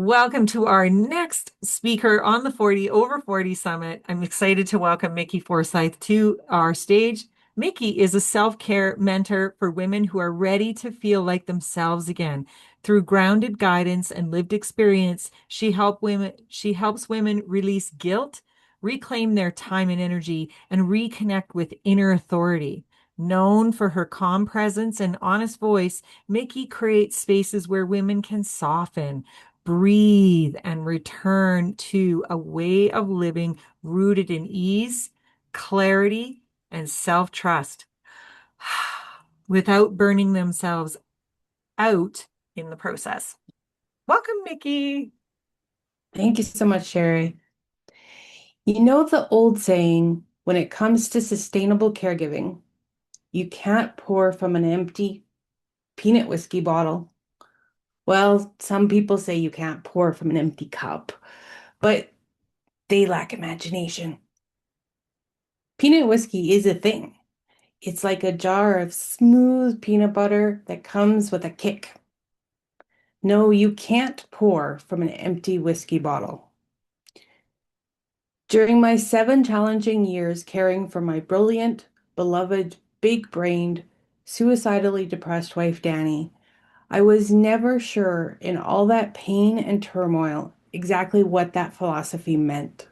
Welcome to our next speaker on the 40 Over 40 Summit. I'm excited to welcome Mickey Forsyth to our stage. Mickey is a self-care mentor for women who are ready to feel like themselves again. Through grounded guidance and lived experience, she helps women release guilt, reclaim their time and energy, and reconnect with inner authority. Known for her calm presence and honest voice, Mickey creates spaces where women can soften, breathe, and return to a way of living rooted in ease, clarity, and self-trust without burning themselves out in the process. Welcome, Mickey. Thank you so much, Sherry. You know the old saying, when it comes to sustainable caregiving, you can't pour from an empty peanut whiskey bottle. Well, some people say you can't pour from an empty cup, but they lack imagination. Peanut whiskey is a thing. It's like a jar of smooth peanut butter that comes with a kick. No, you can't pour from an empty whiskey bottle. During my 7 challenging years caring for my brilliant, beloved, big-brained, suicidally depressed wife, Danny, I was never sure in all that pain and turmoil exactly what that philosophy meant.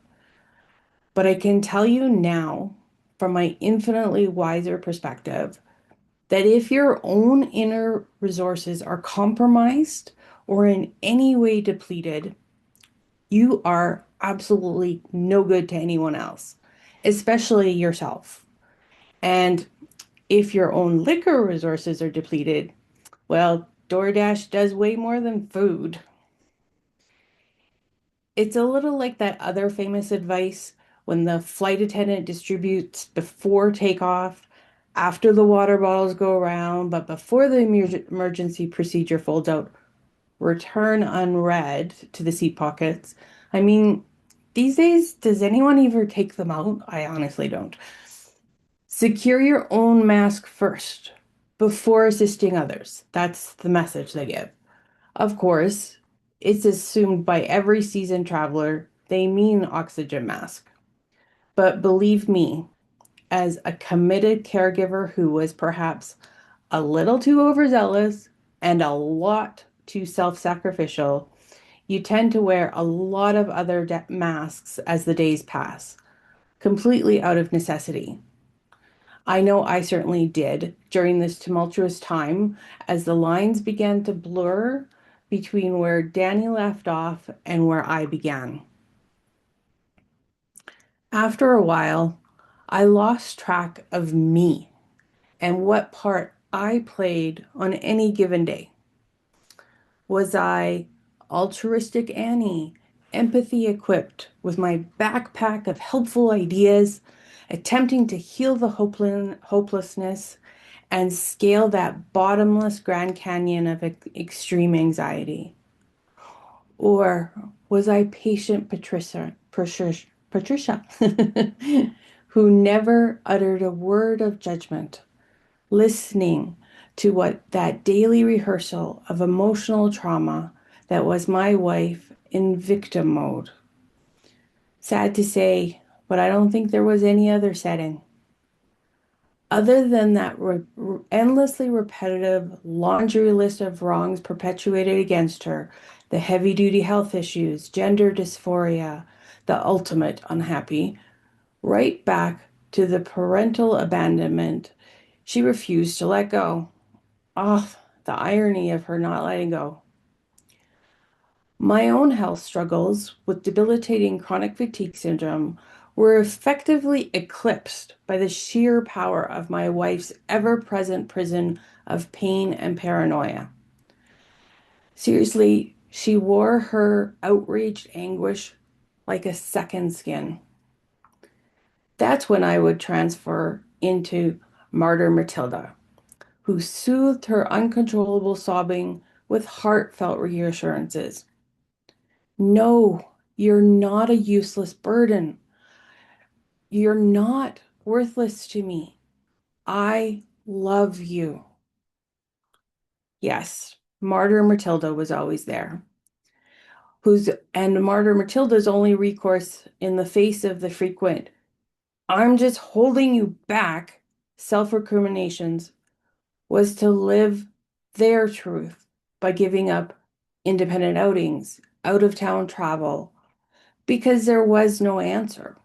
But I can tell you now, from my infinitely wiser perspective, that if your own inner resources are compromised or in any way depleted, you are absolutely no good to anyone else, especially yourself. And if your own liquor resources are depleted, well, DoorDash does way more than food. It's a little like that other famous advice when the flight attendant distributes before takeoff, after the water bottles go around, but before the emergency procedure folds out, return unread to the seat pockets. I mean, these days, does anyone ever take them out? I honestly don't. Secure your own mask first before assisting others. That's the message they give. Of course, it's assumed by every seasoned traveler they mean oxygen mask. But believe me, as a committed caregiver who was perhaps a little too overzealous and a lot too self-sacrificial, you tend to wear a lot of other masks as the days pass, completely out of necessity. I know I certainly did during this tumultuous time as the lines began to blur between where Danny left off and where I began. After a while, I lost track of me and what part I played on any given day. Was I altruistic Annie, empathy equipped with my backpack of helpful ideas, attempting to heal the hopelessness and scale that bottomless Grand Canyon of extreme anxiety? Or was I patient Patricia, who never uttered a word of judgment, listening to what that daily rehearsal of emotional trauma that was my wife in victim mode? Sad to say, but I don't think there was any other setting. Other than that endlessly repetitive laundry list of wrongs perpetuated against her, the heavy duty health issues, gender dysphoria, the ultimate unhappy, right back to the parental abandonment she refused to let go. Ah, the irony of her not letting go. My own health struggles with debilitating chronic fatigue syndrome were effectively eclipsed by the sheer power of my wife's ever-present prison of pain and paranoia. Seriously, she wore her outraged anguish like a second skin. That's when I would transfer into Martyr Matilda, who soothed her uncontrollable sobbing with heartfelt reassurances. No, you're not a useless burden. You're not worthless to me. I love you. Yes, Martyr Matilda was always there. who's and Martyr Matilda's only recourse in the face of the frequent, I'm just holding you back, self-recriminations was to live their truth by giving up independent outings, out of town travel, because there was no answer.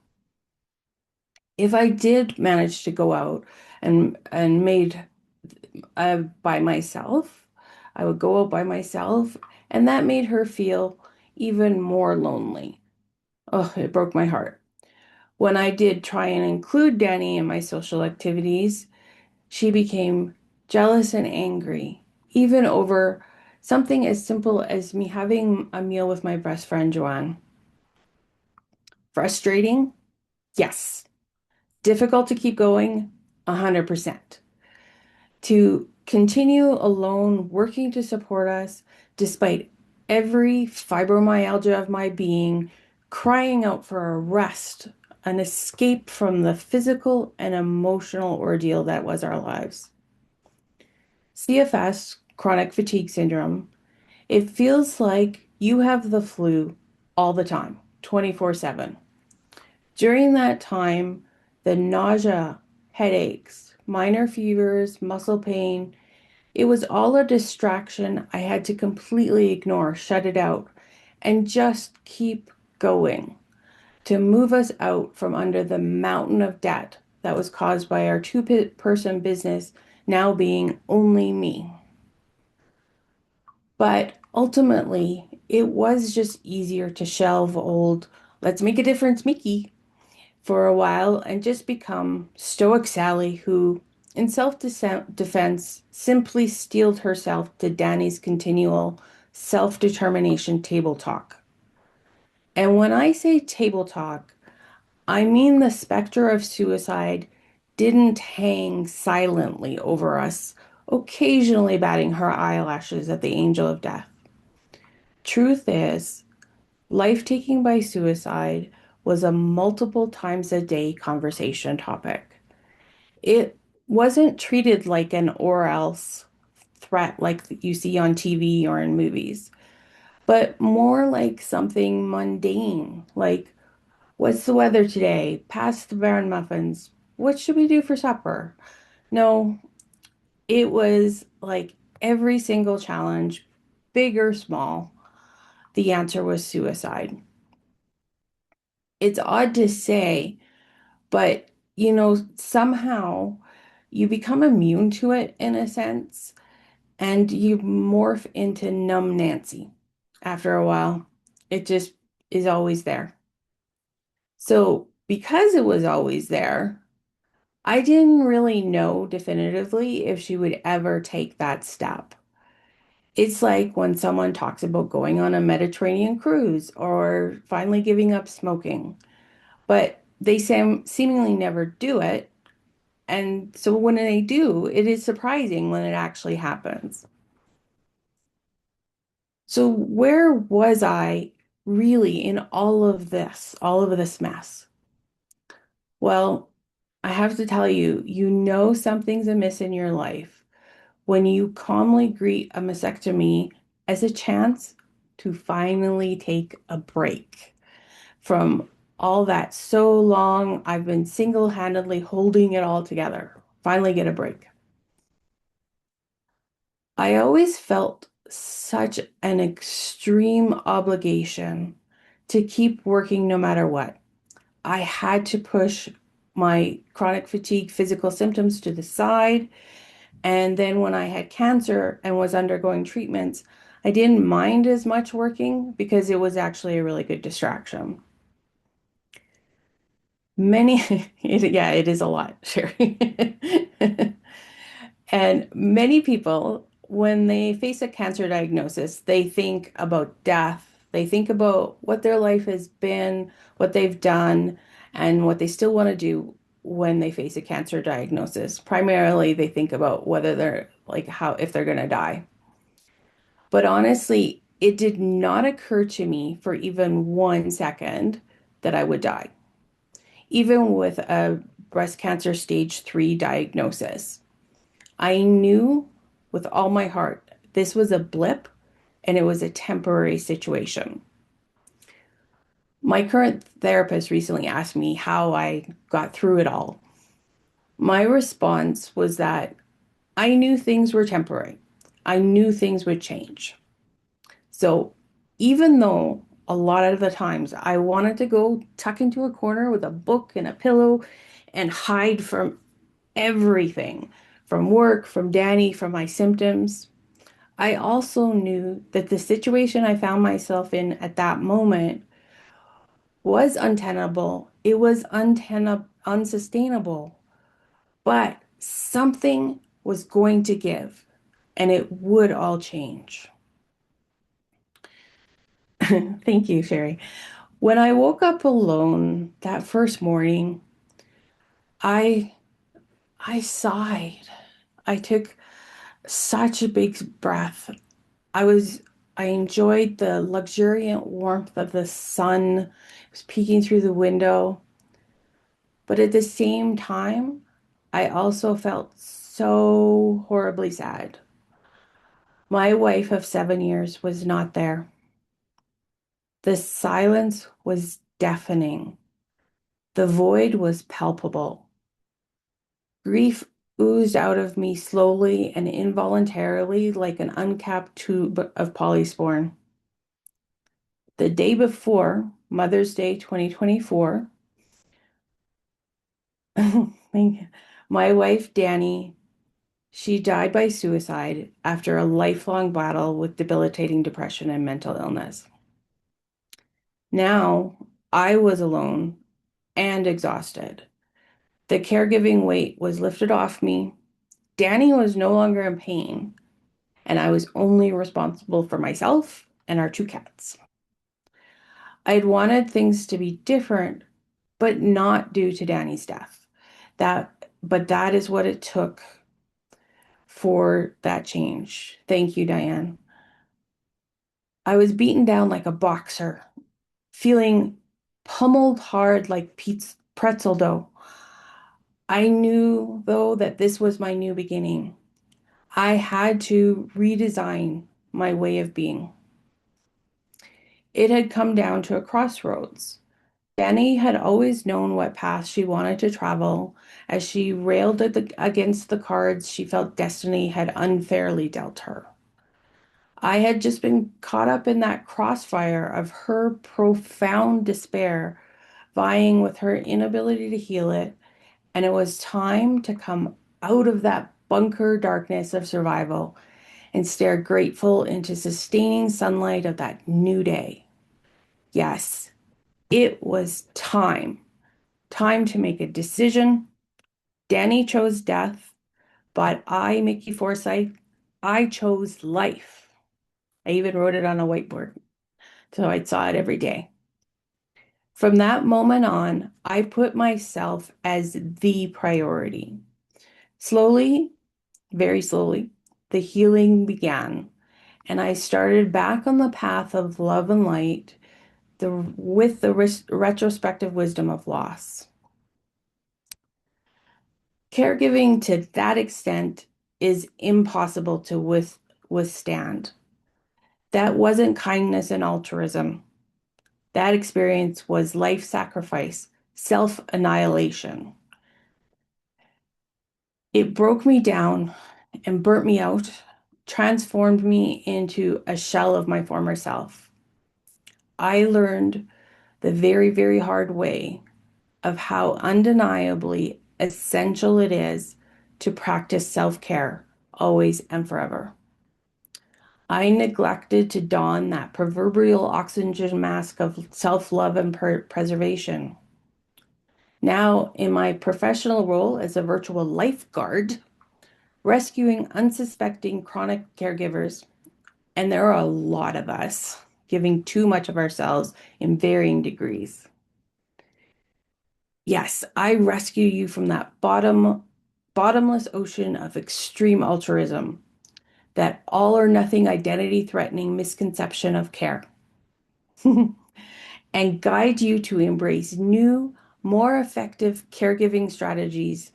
If I did manage to go out and made by myself, I would go out by myself, and that made her feel even more lonely. Oh, it broke my heart. When I did try and include Danny in my social activities, she became jealous and angry, even over something as simple as me having a meal with my best friend, Joanne. Frustrating? Yes. Difficult to keep going? 100%. To continue alone, working to support us, despite every fibromyalgia of my being, crying out for a rest, an escape from the physical and emotional ordeal that was our lives. CFS, chronic fatigue syndrome, it feels like you have the flu all the time, 24/7. During that time, the nausea, headaches, minor fevers, muscle pain, it was all a distraction I had to completely ignore, shut it out, and just keep going to move us out from under the mountain of debt that was caused by our two-person business now being only me. But ultimately, it was just easier to shelve old, let's make a difference, Mickey, for a while and just become Stoic Sally, who, in self-defense, simply steeled herself to Danny's continual self-determination table talk. And when I say table talk, I mean the specter of suicide didn't hang silently over us, occasionally batting her eyelashes at the angel of death. Truth is, life taking by suicide was a multiple times a day conversation topic. It wasn't treated like an or else threat like you see on TV or in movies, but more like something mundane, like what's the weather today? Pass the Baron muffins. What should we do for supper? No, it was like every single challenge, big or small, the answer was suicide. It's odd to say, but somehow you become immune to it in a sense, and you morph into numb Nancy after a while. It just is always there. So, because it was always there, I didn't really know definitively if she would ever take that step. It's like when someone talks about going on a Mediterranean cruise or finally giving up smoking, but they seemingly never do it. And so when they do, it is surprising when it actually happens. So where was I really in all of this mess? Well, I have to tell you, you know something's amiss in your life when you calmly greet a mastectomy as a chance to finally take a break from all that so long I've been single-handedly holding it all together. Finally get a break. I always felt such an extreme obligation to keep working no matter what. I had to push my chronic fatigue physical symptoms to the side. And then when I had cancer and was undergoing treatments, I didn't mind as much working because it was actually a really good distraction. Yeah, it is a lot, Sherry. And many people, when they face a cancer diagnosis, they think about death. They think about what their life has been, what they've done, and what they still want to do when they face a cancer diagnosis. Primarily, they think about whether they're like how, if they're going to die. But honestly, it did not occur to me for even 1 second that I would die, even with a breast cancer stage 3 diagnosis. I knew with all my heart this was a blip and it was a temporary situation. My current therapist recently asked me how I got through it all. My response was that I knew things were temporary. I knew things would change. So even though a lot of the times I wanted to go tuck into a corner with a book and a pillow and hide from everything, from work, from Danny, from my symptoms, I also knew that the situation I found myself in at that moment was untenable. It was unsustainable, but something was going to give and it would all change. Thank you, Sherry. When I woke up alone that first morning, I I sighed. I took such a big breath. I enjoyed the luxuriant warmth of the sun. It was peeking through the window. But at the same time, I also felt so horribly sad. My wife of 7 years was not there. The silence was deafening. The void was palpable. Grief oozed out of me slowly and involuntarily like an uncapped tube of polysporin. The day before, Mother's Day 2024, my wife, Danny, she died by suicide after a lifelong battle with debilitating depression and mental illness. Now I was alone and exhausted. The caregiving weight was lifted off me. Danny was no longer in pain, and I was only responsible for myself and our two cats. I had wanted things to be different, but not due to Danny's death. But that is what it took for that change. Thank you, Diane. I was beaten down like a boxer, feeling pummeled hard like pretzel dough. I knew, though, that this was my new beginning. I had to redesign my way of being. It had come down to a crossroads. Danny had always known what path she wanted to travel. As she railed against the cards she felt destiny had unfairly dealt her. I had just been caught up in that crossfire of her profound despair, vying with her inability to heal it, and it was time to come out of that bunker darkness of survival and stare grateful into sustaining sunlight of that new day. Yes, it was time. Time to make a decision. Danny chose death, but I, Mickey Forsyth, I chose life. I even wrote it on a whiteboard, so I saw it every day. From that moment on, I put myself as the priority. Slowly, very slowly, the healing began, and I started back on the path of love and light with the retrospective wisdom of loss. Caregiving to that extent is impossible to withstand. That wasn't kindness and altruism. That experience was life sacrifice, self annihilation. It broke me down and burnt me out, transformed me into a shell of my former self. I learned the very, very hard way of how undeniably essential it is to practice self care always and forever. I neglected to don that proverbial oxygen mask of self love and preservation. Now, in my professional role as a virtual lifeguard, rescuing unsuspecting chronic caregivers, and there are a lot of us giving too much of ourselves in varying degrees. Yes, I rescue you from that bottomless ocean of extreme altruism, that all or nothing identity threatening misconception of care, and guide you to embrace new, more effective caregiving strategies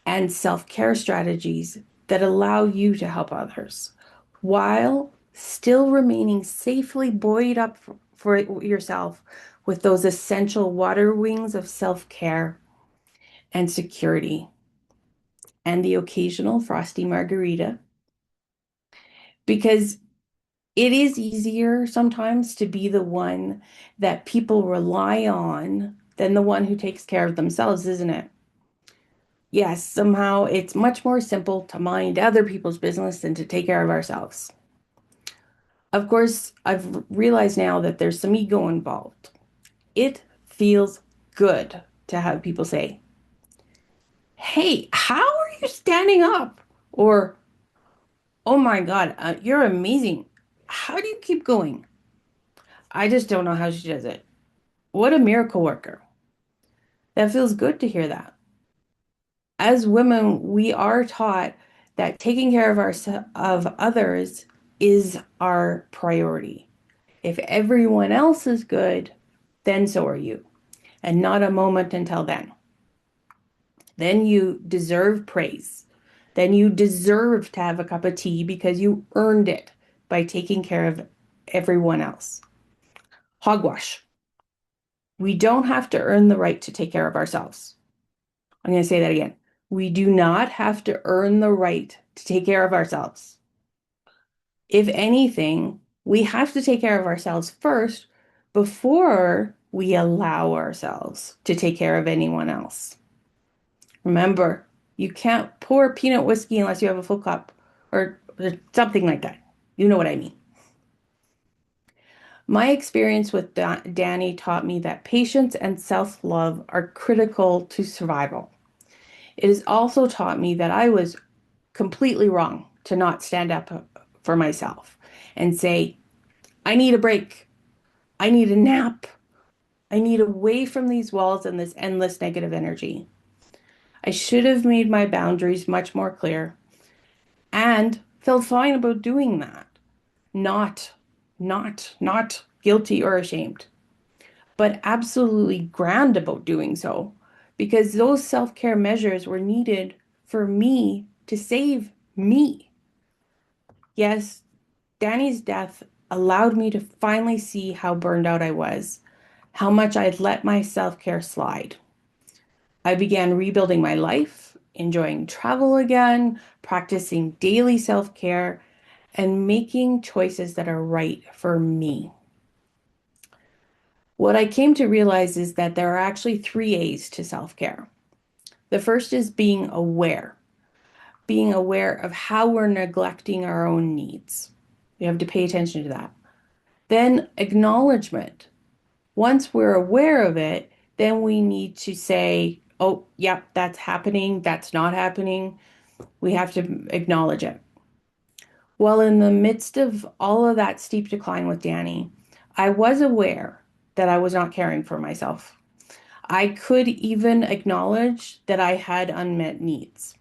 and self care strategies that allow you to help others while still remaining safely buoyed up for yourself with those essential water wings of self-care and security, and the occasional frosty margarita, because it is easier sometimes to be the one that people rely on than the one who takes care of themselves, isn't it? Yes, somehow it's much more simple to mind other people's business than to take care of ourselves. Of course, I've realized now that there's some ego involved. It feels good to have people say, "Hey, how are you standing up?" Or, "Oh my God, you're amazing. How do you keep going? I just don't know how she does it. What a miracle worker." That feels good to hear that. As women, we are taught that taking care of of others is our priority. If everyone else is good, then so are you, and not a moment until then. Then you deserve praise. Then you deserve to have a cup of tea because you earned it by taking care of everyone else. Hogwash. We don't have to earn the right to take care of ourselves. I'm going to say that again. We do not have to earn the right to take care of ourselves. If anything, we have to take care of ourselves first before we allow ourselves to take care of anyone else. Remember, you can't pour peanut whiskey unless you have a full cup or something like that. You know what I mean. My experience with Danny taught me that patience and self-love are critical to survival. It has also taught me that I was completely wrong to not stand up for myself and say, "I need a break. I need a nap. I need away from these walls and this endless negative energy." I should have made my boundaries much more clear and felt fine about doing that. Not, not guilty or ashamed, but absolutely grand about doing so because those self-care measures were needed for me to save me. Yes, Danny's death allowed me to finally see how burned out I was, how much I'd let my self-care slide. I began rebuilding my life, enjoying travel again, practicing daily self-care, and making choices that are right for me. What I came to realize is that there are actually three A's to self-care. The first is being aware of how we're neglecting our own needs. You have to pay attention to that. Then acknowledgement. Once we're aware of it, then we need to say, "Oh, yep, that's happening. That's not happening." We have to acknowledge it. Well, in the midst of all of that steep decline with Danny, I was aware that I was not caring for myself. I could even acknowledge that I had unmet needs.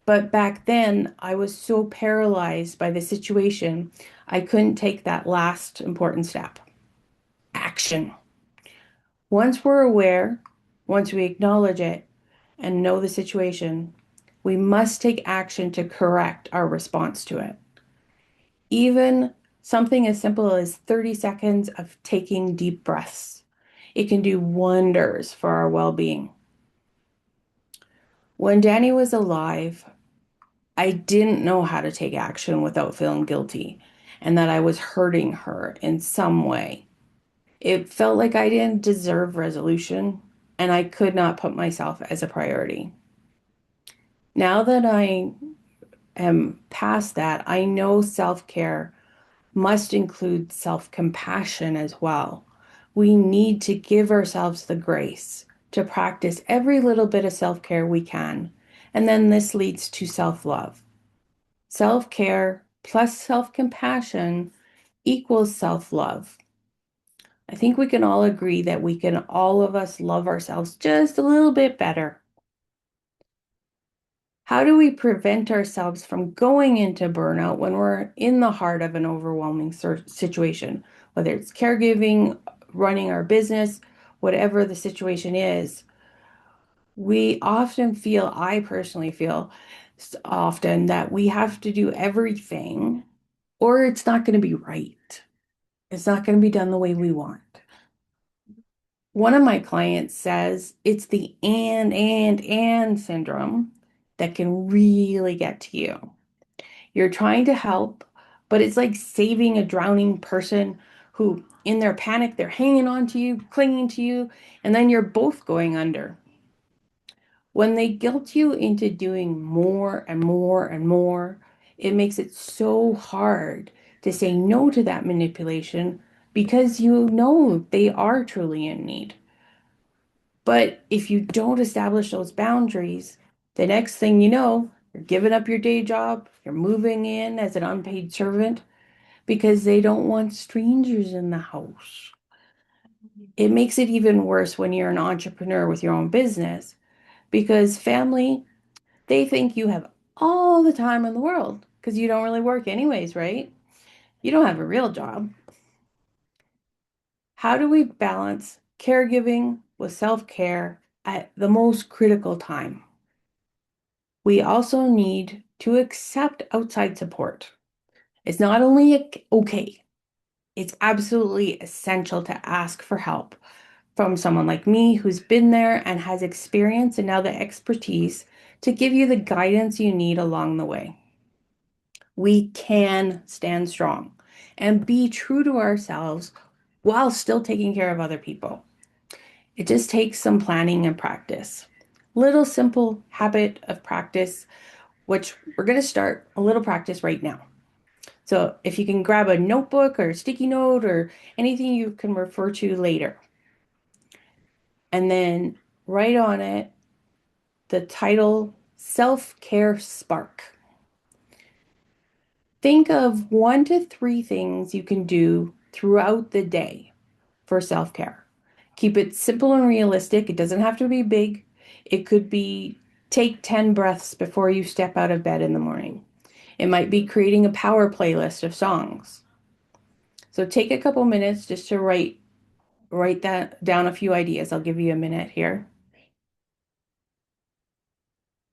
But back then, I was so paralyzed by the situation, I couldn't take that last important step. Action. Once we're aware, once we acknowledge it and know the situation, we must take action to correct our response to it. Even something as simple as 30 seconds of taking deep breaths. It can do wonders for our well-being. When Danny was alive, I didn't know how to take action without feeling guilty and that I was hurting her in some way. It felt like I didn't deserve resolution and I could not put myself as a priority. Now that I am past that, I know self-care must include self-compassion as well. We need to give ourselves the grace to practice every little bit of self-care we can. And then this leads to self-love. Self-care plus self-compassion equals self-love. I think we can all agree that we can all of us love ourselves just a little bit better. How do we prevent ourselves from going into burnout when we're in the heart of an overwhelming situation, whether it's caregiving, running our business, whatever the situation is? We often feel, I personally feel often that we have to do everything or it's not going to be right. It's not going to be done the way we want. One of my clients says it's the and syndrome that can really get to you. You're trying to help, but it's like saving a drowning person who, in their panic, they're hanging on to you, clinging to you, and then you're both going under. When they guilt you into doing more and more and more, it makes it so hard to say no to that manipulation because you know they are truly in need. But if you don't establish those boundaries, the next thing you know, you're giving up your day job, you're moving in as an unpaid servant because they don't want strangers in the house. It makes it even worse when you're an entrepreneur with your own business because family, they think you have all the time in the world because you don't really work anyways, right? You don't have a real job. How do we balance caregiving with self-care at the most critical time? We also need to accept outside support. It's not only okay, it's absolutely essential to ask for help from someone like me who's been there and has experience and now the expertise to give you the guidance you need along the way. We can stand strong and be true to ourselves while still taking care of other people. It just takes some planning and practice. Little simple habit of practice, which we're going to start a little practice right now. So if you can grab a notebook or a sticky note or anything you can refer to later, and then write on it the title Self Care Spark. Think of 1 to 3 things you can do throughout the day for self care. Keep it simple and realistic. It doesn't have to be big. It could be take 10 breaths before you step out of bed in the morning. It might be creating a power playlist of songs. So take a couple minutes just to write that down a few ideas. I'll give you a minute here.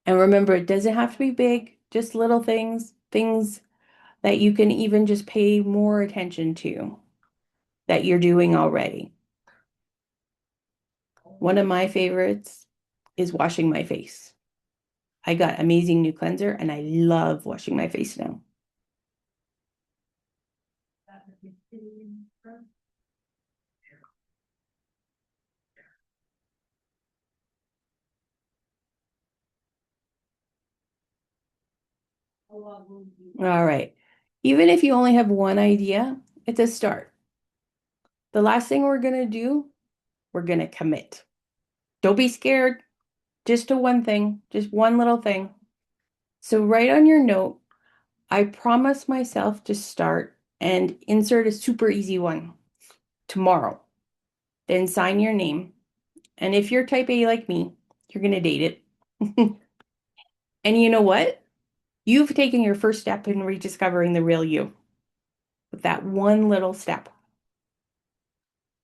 And remember, it doesn't have to be big, just little things, things that you can even just pay more attention to that you're doing already. One of my favorites is washing my face. I got amazing new cleanser and I love washing my face now. All right. Even if you only have one idea, it's a start. The last thing we're going to do, we're going to commit. Don't be scared. Just to one thing, just one little thing. So write on your note, I promise myself to start and insert a super easy one tomorrow. Then sign your name. And if you're type A like me, you're going to date it. And you know what? You've taken your first step in rediscovering the real you with that one little step.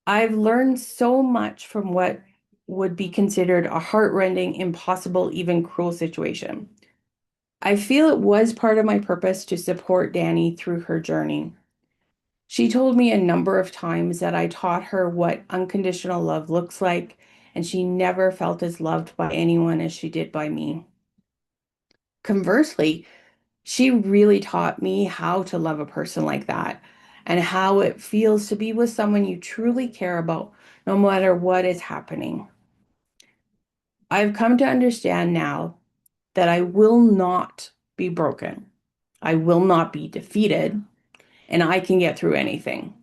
I've learned so much from what would be considered a heartrending, impossible, even cruel situation. I feel it was part of my purpose to support Danny through her journey. She told me a number of times that I taught her what unconditional love looks like, and she never felt as loved by anyone as she did by me. Conversely, she really taught me how to love a person like that and how it feels to be with someone you truly care about, no matter what is happening. I've come to understand now that I will not be broken. I will not be defeated, and I can get through anything.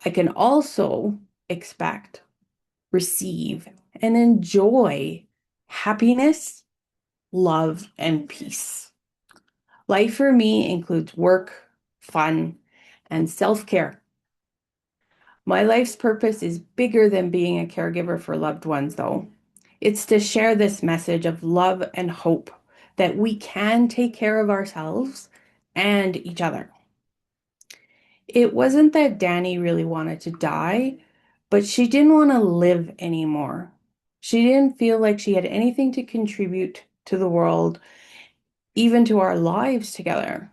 I can also expect, receive, and enjoy happiness, love, and peace. Life for me includes work, fun, and self-care. My life's purpose is bigger than being a caregiver for loved ones, though. It's to share this message of love and hope that we can take care of ourselves and each other. It wasn't that Danny really wanted to die, but she didn't want to live anymore. She didn't feel like she had anything to contribute to the world, even to our lives together.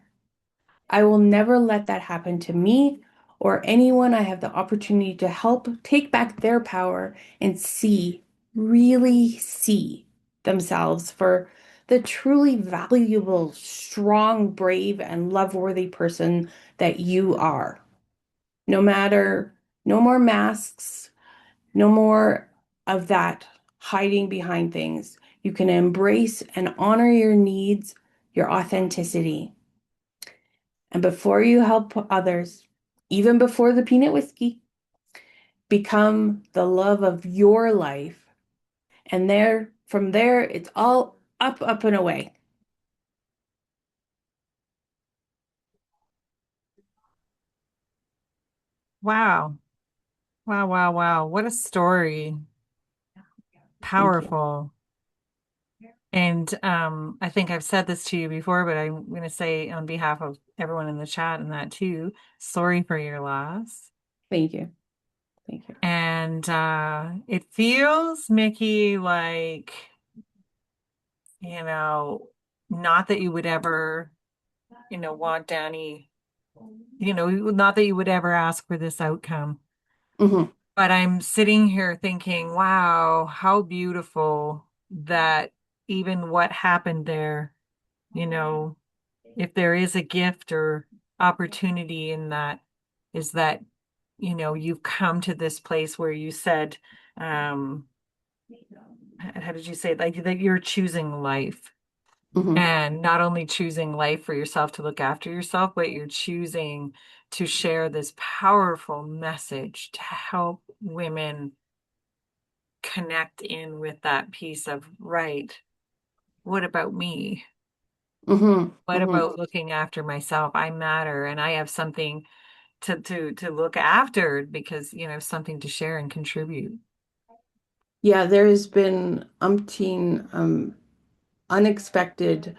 I will never let that happen to me or anyone I have the opportunity to help take back their power and see, really see themselves for the truly valuable, strong, brave, and love-worthy person that you are. No matter, no more masks, no more of that hiding behind things. You can embrace and honor your needs, your authenticity. And before you help others, even before the peanut whiskey, become the love of your life. And there, from there, it's all up, up, and away. Wow. Wow, wow, wow. What a story. Thank you. Powerful. And I think I've said this to you before, but I'm going to say on behalf of everyone in the chat and that too, sorry for your loss. Thank you. Thank you. And it feels, Mickey, like, you know, not that you would ever, want Danny, not that you would ever ask for this outcome. Hmm. But I'm sitting here thinking, wow, how beautiful that even what happened there, you know, if there is a gift or opportunity in that, is that, you've come to this place where you said, um, how did you say it? Like that you're choosing life Hmm. and not only choosing life for yourself to look after yourself, but you're choosing to share this powerful message to help women connect in with that piece of, right, what about me? Hmm. What Hmm. about looking after myself? I matter and I have something to look after because, something to share and contribute. Yeah, there's been umpteen unexpected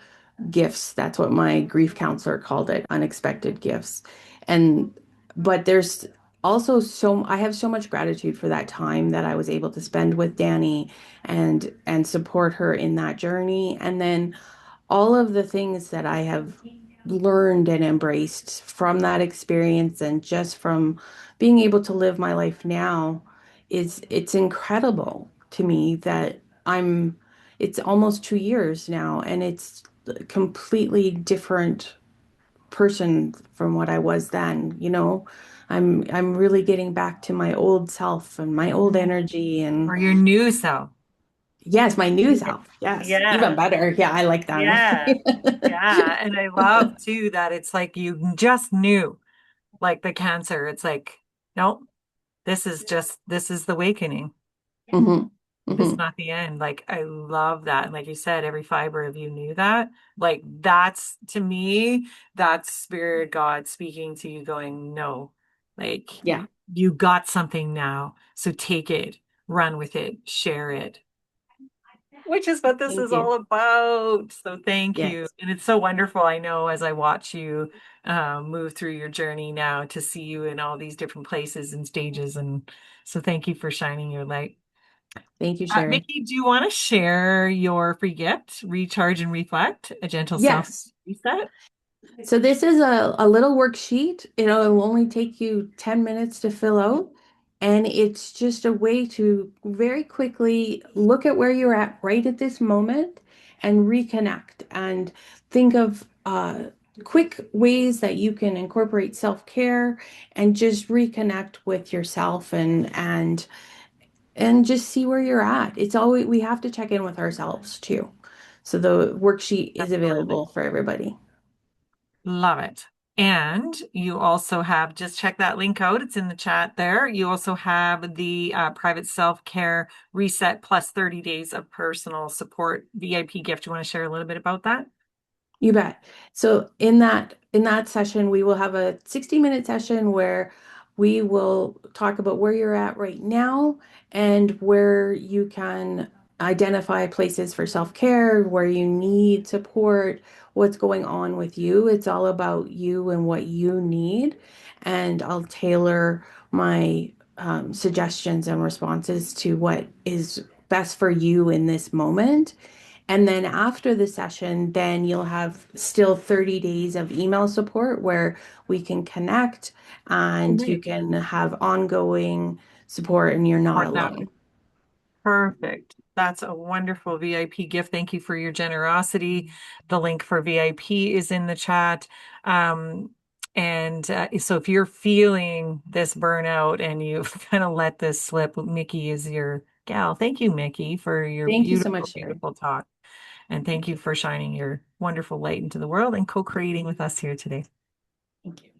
gifts. That's what my grief counselor called it, unexpected gifts. And but there's also I have so much gratitude for that time that I was able to spend with Danny and support her in that journey. And then all of the things that I have learned and embraced from that experience and just from being able to live my life now it's incredible to me that it's almost 2 years now and it's a completely different person from what I was then, you know. I'm really getting back to my old self and my old Mhm. energy and Or your new self. yes, my new self. Yes, even Yeah. better. Yeah, I like Yeah. that. Yeah. And I love too that it's like you just knew, like the cancer. It's like, nope, this is the awakening. Hmm. It's Hmm. not the end. Like, I love that. And like you said, every fiber of you knew that. Like, that's to me, that's spirit God speaking to you, going, no, like, Yeah. you got something now. So take it, run with it, share it, which is what this Thank is you. all about. So thank you. Yes. And it's so wonderful. I know as I watch you move through your journey now to see you in all these different places and stages. And so thank you for shining your light. Thank you, Sherry. Mickey, do you want to share your free gift, Recharge and Reflect, a gentle self Yes. reset? So this is a little worksheet. It'll only take you 10 minutes to fill out. And it's just a way to very quickly look at where you're at right at this moment and reconnect and think of quick ways that you can incorporate self-care and just reconnect with yourself and just see where you're at. It's always, we have to check in with ourselves too. So the worksheet is Absolutely. available for everybody. Love it. And you also have, just check that link out. It's in the chat there. You also have the private self-care reset plus 30 days of personal support VIP gift. Do you want to share a little bit about that? You bet. So in that session, we will have a 60-minute session where we will talk about where you're at right now and where you can identify places for self-care, where you need support, what's going on with you. It's all about you and what you need. And I'll tailor my suggestions and responses to what is best for you in this moment. And then after the session, then you'll have still 30 days of email support where we can connect Oh, and you great. can have ongoing support and you're not Support that. alone. Perfect. That's a wonderful VIP gift. Thank you for your generosity. The link for VIP is in the chat. Um, and so if you're feeling this burnout and you've kind of let this slip, Mickey is your gal. Thank you, Mickey, for your Thank you so much, beautiful, Sherry. beautiful talk. And thank Thank you you. for shining your wonderful light into the world and co-creating with us here today. Thank you.